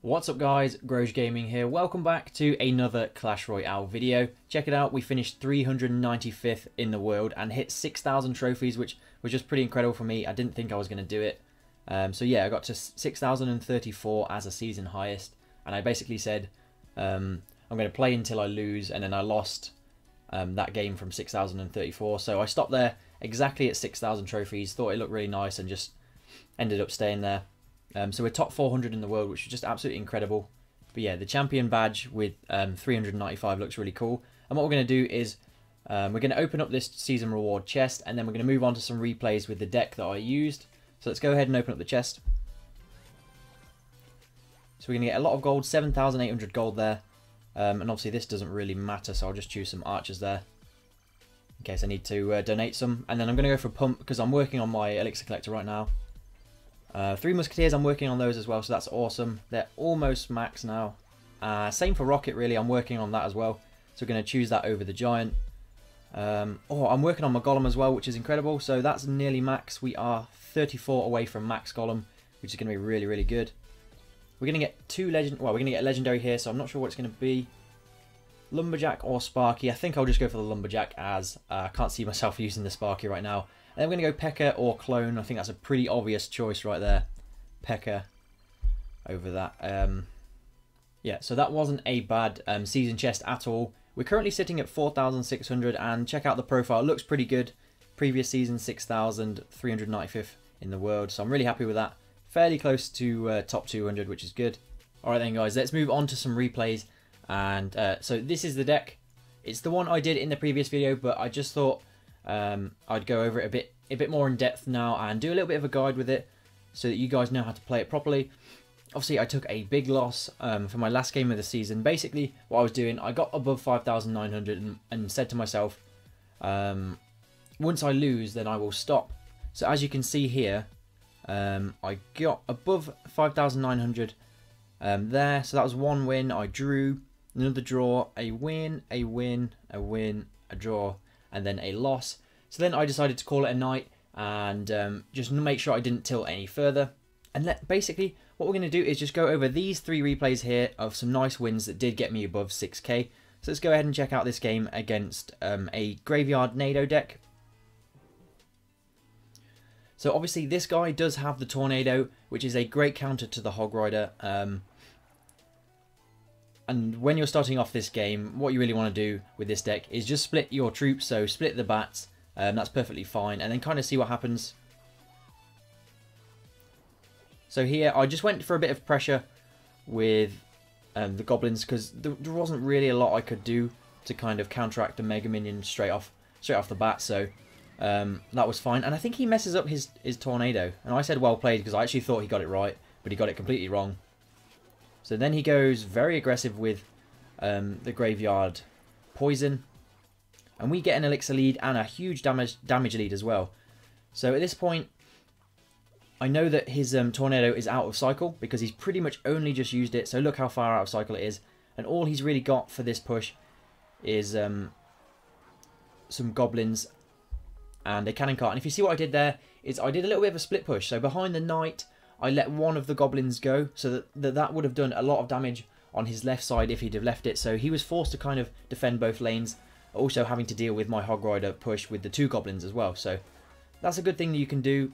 What's up guys, Groge Gaming here. Welcome back to another Clash Royale video. Check it out, we finished 395th in the world and hit 6,000 trophies, which was just pretty incredible for me. I didn't think I was going to do it. So yeah, I got to 6,034 as a season highest, and I basically said I'm going to play until I lose, and then I lost that game from 6,034. So I stopped there exactly at 6,000 trophies, thought it looked really nice and just ended up staying there. So we're top 400 in the world, which is just absolutely incredible. But yeah, the champion badge with 395 looks really cool. And what we're going to do is we're going to open up this season reward chest, and then we're going to move on to some replays with the deck that I used. So let's go ahead and open up the chest. So we're going to get a lot of gold, 7,800 gold there. And obviously this doesn't really matter, so I'll just choose some archers there in case I need to donate some. And then I'm going to go for pump because I'm working on my elixir collector right now. 3 musketeers, I'm working on those as well, so that's awesome. They're almost max now. Same for rocket, really. I'm working on that as well, so we're going to choose that over the giant. I'm working on my golem as well, which is incredible. So that's nearly max. We are 34 away from max golem, which is going to be really, really good. We're going to get we're going to get a legendary here, so I'm not sure what it's going to be. Lumberjack or Sparky. I think I'll just go for the Lumberjack, as I can't see myself using the Sparky right now. And then we're going to go P.E.K.K.A. or Clone. I think that's a pretty obvious choice right there. P.E.K.K.A. over that. Yeah, so that wasn't a bad season chest at all. We're currently sitting at 4,600, and check out the profile. It looks pretty good. Previous season, 6,395th in the world. So I'm really happy with that. Fairly close to top 200, which is good. Alright then guys, let's move on to some replays. And so this is the deck. It's the one I did in the previous video, but I just thought I'd go over it a bit more in depth now and do a little bit of a guide with it so that you guys know how to play it properly. Obviously, I took a big loss for my last game of the season. Basically, what I was doing, I got above 5,900 and said to myself, once I lose, then I will stop. So as you can see here, I got above 5,900 there. So that was one win. I drew, another draw, a win, a win, a win, a draw, and then a loss. So then I decided to call it a night and just make sure I didn't tilt any further. And basically what we're going to do is just go over these 3 replays here of some nice wins that did get me above 6k. So let's go ahead and check out this game against a Graveyard Nado deck. So obviously this guy does have the Tornado, which is a great counter to the Hog Rider. And when you're starting off this game, what you really want to do with this deck is just split your troops. So split the bats, that's perfectly fine. And then kind of see what happens. So here, I just went for a bit of pressure with the goblins, because there wasn't really a lot I could do to kind of counteract the Mega Minion straight off the bat. So that was fine. And I think he messes up his Tornado. And I said well played because I actually thought he got it right, but he got it completely wrong. So then he goes very aggressive with the Graveyard Poison. And we get an Elixir lead and a huge damage lead as well. So at this point, I know that his Tornado is out of cycle because he's pretty much only just used it. So look how far out of cycle it is. And all he's really got for this push is some Goblins and a Cannon Cart. And if you see what I did there, is I did a little bit of a split push. So behind the Knight, I let one of the Goblins go, so that would have done a lot of damage on his left side if he'd have left it. So he was forced to kind of defend both lanes, also having to deal with my Hog Rider push with the 2 Goblins as well. So that's a good thing that you can do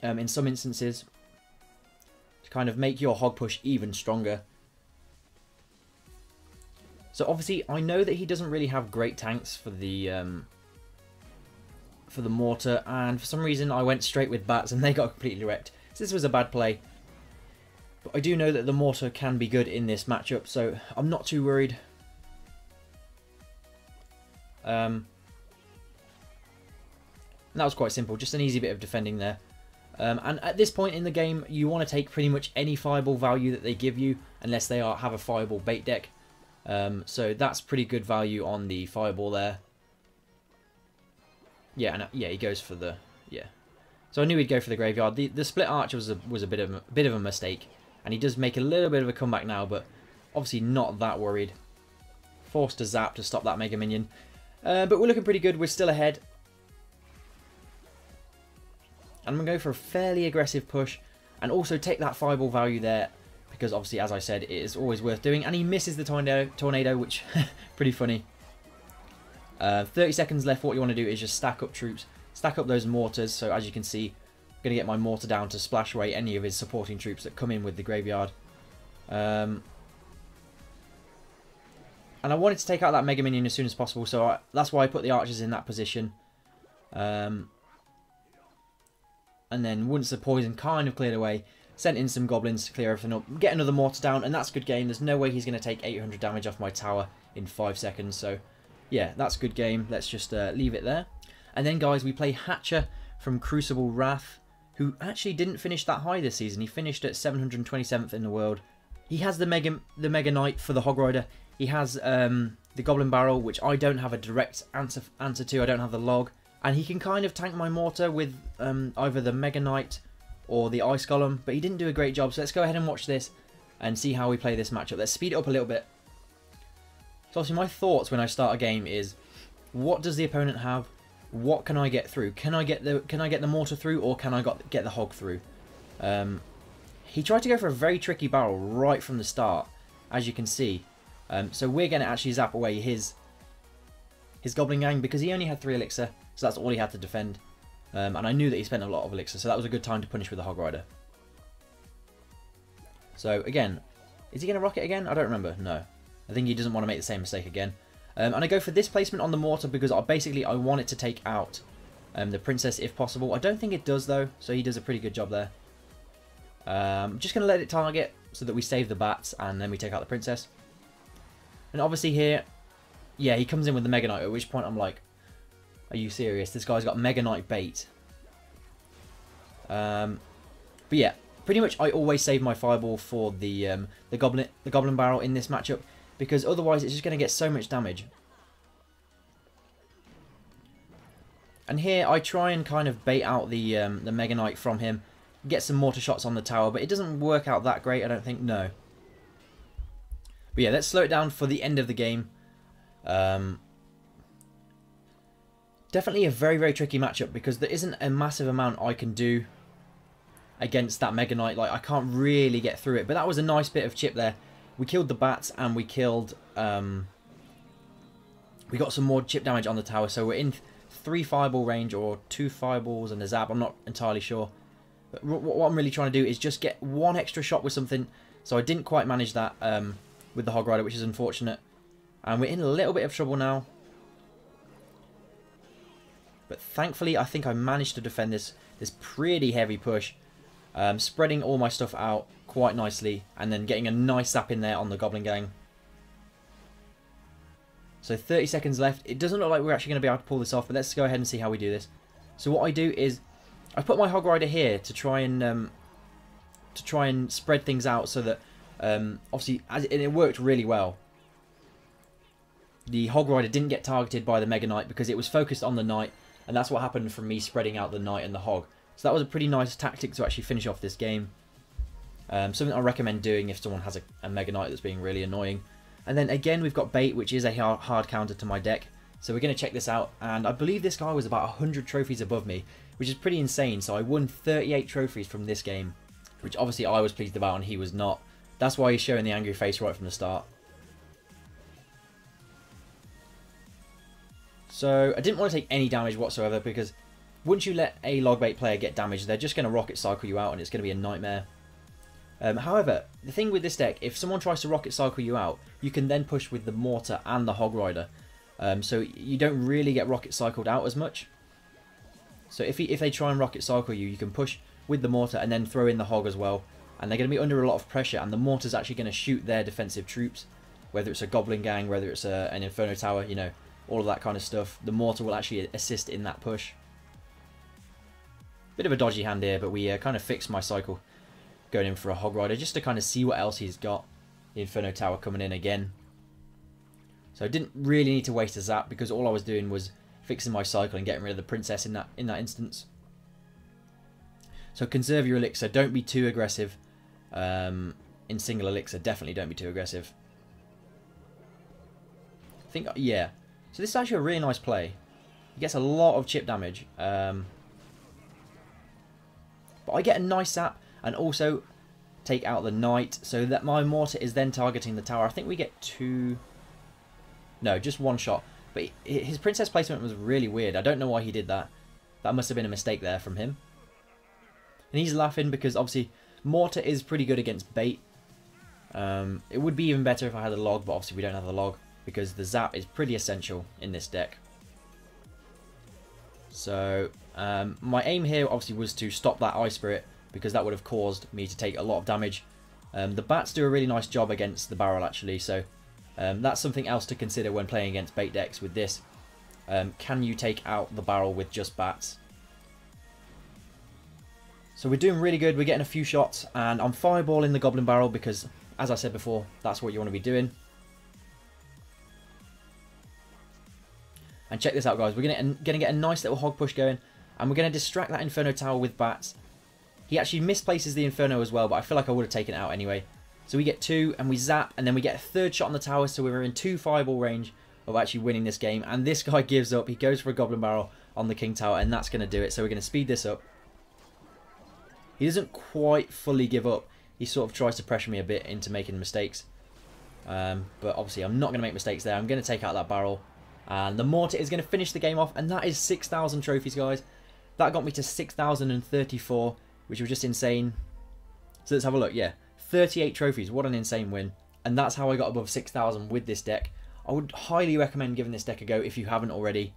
in some instances to kind of make your Hog push even stronger. So obviously I know that he doesn't really have great tanks for the mortar, and for some reason I went straight with bats and they got completely wrecked. So this was a bad play. But I do know that the mortar can be good in this matchup, so I'm not too worried. And that was quite simple, just an easy bit of defending there. And at this point in the game, you want to take pretty much any fireball value that they give you, unless they have a fireball bait deck. So that's pretty good value on the fireball there. Yeah, and yeah, he goes for the So I knew he'd go for the Graveyard. The split arch was a bit of a mistake, and he does make a little bit of a comeback now, but obviously not that worried. Forced to zap to stop that Mega Minion. But we're looking pretty good. We're still ahead. I'm going to go for a fairly aggressive push and also take that fireball value there, because obviously, as I said, it is always worth doing. And he misses the tornado, which pretty funny. 30 seconds left. What you want to do is just stack up troops, stack up those mortars. So as you can see, I'm going to get my mortar down to splash away any of his supporting troops that come in with the graveyard. And I wanted to take out that Mega Minion as soon as possible, so that's why I put the archers in that position. And then once the poison kind of cleared away, sent in some goblins to clear everything up, get another mortar down, and that's good game. There's no way he's going to take 800 damage off my tower in 5 seconds, so yeah, that's good game. Let's just leave it there. And then, guys, we play Hatcher from Crucible Wrath, who actually didn't finish that high this season. He finished at 727th in the world. He has the Mega Knight for the Hog Rider. He has the Goblin Barrel, which I don't have a direct answer to. I don't have the log. And he can kind of tank my mortar with either the Mega Knight or the Ice Golem, but he didn't do a great job. So let's go ahead and watch this and see how we play this matchup. Let's speed it up a little bit. So obviously my thoughts when I start a game is, what does the opponent have? What can I get through? Can I get the mortar through, or can I get the hog through? He tried to go for a very tricky barrel right from the start, as you can see. So we're going to actually zap away his Goblin Gang because he only had 3 elixir, so that's all he had to defend. And I knew that he spent a lot of elixir, so that was a good time to punish with the Hog Rider. So again, is he going to rock it again? I don't remember. No. I think he doesn't want to make the same mistake again. And I go for this placement on the mortar because I want it to take out the princess if possible. I don't think it does though, so he does a pretty good job there. Just going to let it target so that we save the bats and then we take out the princess. And obviously here, yeah, he comes in with the Mega Knight, at which point I'm like, are you serious? This guy's got Mega Knight bait. But yeah, pretty much I always save my fireball for the Goblin Barrel in this matchup, because otherwise it's just going to get so much damage. And here I try and kind of bait out the Mega Knight from him, get some mortar shots on the tower, but it doesn't work out that great, I don't think, no. But yeah, let's slow it down for the end of the game. Definitely a very, very tricky matchup because there isn't a massive amount I can do against that Mega Knight. Like, I can't really get through it, but that was a nice bit of chip there. We killed the bats and we killed... we got some more chip damage on the tower, so we're in 3 fireball range or 2 fireballs and a zap. I'm not entirely sure. But what I'm really trying to do is just get 1 extra shot with something. So I didn't quite manage that with the Hog Rider, which is unfortunate. And we're in a little bit of trouble now. But thankfully, I think I managed to defend this pretty heavy push. Spreading all my stuff out quite nicely. And then getting a nice zap in there on the Goblin Gang. So 30 seconds left. It doesn't look like we're actually going to be able to pull this off. But let's go ahead and see how we do this. So what I do is, I put my Hog Rider here to try and spread things out so that obviously it worked really well. The Hog Rider didn't get targeted by the Mega Knight because it was focused on the Knight, and that's what happened from me spreading out the Knight and the Hog. So that was a pretty nice tactic to actually finish off this game. Something I recommend doing if someone has a Mega Knight that's being really annoying. And then again we've got Bait, which is a hard counter to my deck. So we're going to check this out, and I believe this guy was about 100 trophies above me, which is pretty insane. So I won 38 trophies from this game, which obviously I was pleased about and he was not. That's why he's showing the angry face right from the start. So I didn't want to take any damage whatsoever, because once you let a log bait player get damage, they're just going to rocket cycle you out and it's going to be a nightmare. However, the thing with this deck, if someone tries to rocket cycle you out, you can then push with the mortar and the Hog Rider. So you don't really get rocket cycled out as much. So if they try and rocket cycle you, you can push with the mortar and then throw in the hog as well. And they're going to be under a lot of pressure, and the mortar's actually going to shoot their defensive troops. Whether it's a Goblin Gang, whether it's an Inferno Tower, you know, all of that kind of stuff. The mortar will actually assist in that push. Bit of a dodgy hand here, but we kind of fixed my cycle going in for a Hog Rider just to kind of see what else he's got. The Inferno Tower coming in again. So I didn't really need to waste a zap because all I was doing was fixing my cycle and getting rid of the princess in that instance. So conserve your elixir. Don't be too aggressive. In single elixir, definitely don't be too aggressive. I think, yeah. So this is actually a really nice play. He gets a lot of chip damage. But I get a nice zap and also take out the knight, so that my mortar is then targeting the tower. I think we get two... No, just one shot. But his princess placement was really weird. I don't know why he did that. That must have been a mistake there from him. And he's laughing because obviously mortar is pretty good against bait. It would be even better if I had a log, but obviously we don't have the log because the zap is pretty essential in this deck. So my aim here obviously was to stop that Ice Spirit because that would have caused me to take a lot of damage. The bats do a really nice job against the barrel actually, so that's something else to consider when playing against bait decks with this. Can you take out the barrel with just bats? So we're doing really good, we're getting a few shots, and I'm fireballing the goblin barrel because, as I said before, that's what you want to be doing. And check this out, guys, we're going to get a nice little hog push going, and we're going to distract that Inferno Tower with bats. He actually misplaces the Inferno as well, but I feel like I would have taken it out anyway. So we get two, and we zap, and then we get a third shot on the tower, so we're in 2 fireball range of actually winning this game. And this guy gives up, he goes for a goblin barrel on the king tower, and that's going to do it. So we're going to speed this up. He doesn't quite fully give up. He sort of tries to pressure me a bit into making mistakes. But obviously I'm not going to make mistakes there. I'm going to take out that barrel. And the mortar is going to finish the game off. And that is 6,000 trophies, guys. That got me to 6,034, which was just insane. So let's have a look. Yeah, 38 trophies. What an insane win. And that's how I got above 6,000 with this deck. I would highly recommend giving this deck a go if you haven't already.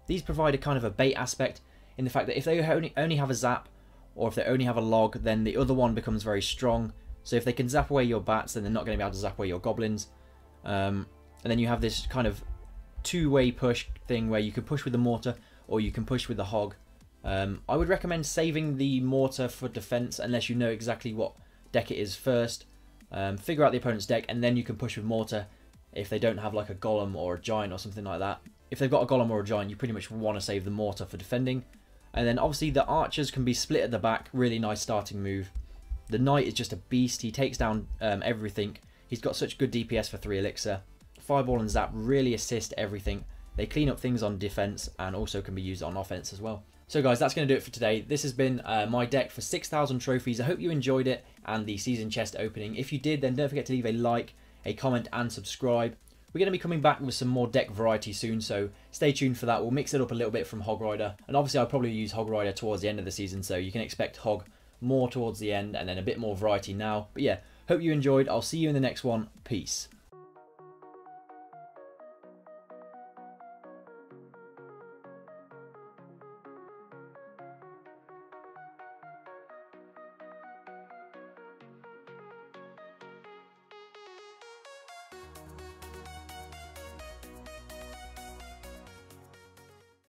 These provide a kind of a bait aspect in the fact that if they only have a zap, or if they only have a log, then the other one becomes very strong. So if they can zap away your bats, then they're not going to be able to zap away your goblins. And then you have this kind of two-way push thing where you can push with the mortar or you can push with the hog. I would recommend saving the mortar for defense unless you know exactly what deck it is first. Figure out the opponent's deck and then you can push with mortar if they don't have like a golem or a giant or something like that. If they've got a golem or a giant, you pretty much want to save the mortar for defending. And then obviously the archers can be split at the back. Really nice starting move. The knight is just a beast. He takes down everything. He's got such good DPS for 3 elixir. Fireball and zap really assist everything. They clean up things on defense and also can be used on offense as well. So guys, that's going to do it for today. This has been my deck for 6,000 trophies. I hope you enjoyed it and the season chest opening. If you did, then don't forget to leave a like, a comment and subscribe. We're going to be coming back with some more deck variety soon, so stay tuned for that. We'll mix it up a little bit from Hog Rider. And obviously I'll probably use Hog Rider towards the end of the season, so you can expect Hog more towards the end and then a bit more variety now. But yeah, hope you enjoyed. I'll see you in the next one. Peace.